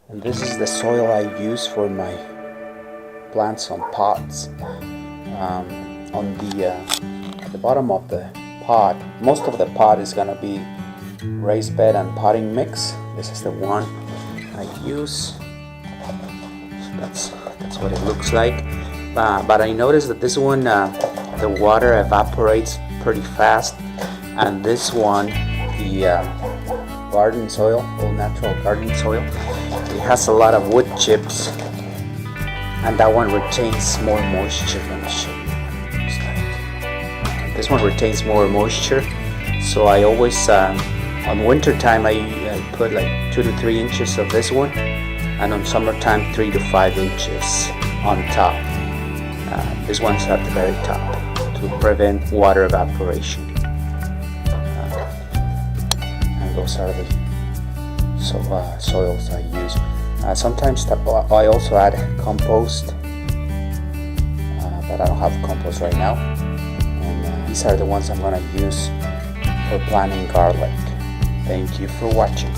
And this is the soil I use for my plants on pots. On the at the bottom of the pot, most of the pot is gonna be raised bed and potting mix. This is the one I use. That's what it looks like. But I noticed that this one, the water evaporates pretty fast, and this one, the garden soil, all natural garden soil, it has a lot of wood chips, and that one retains more moisture. Let me show you what it looks like. This one retains more moisture, so I always on winter time I put like 2 to 3 inches of this one, and on summertime 3 to 5 inches on top. This one's at the very top to prevent water evaporation. And those are the soils I use. Sometimes I also add compost, but I don't have compost right now. And these are the ones I'm gonna use for planting garlic. Thank you for watching.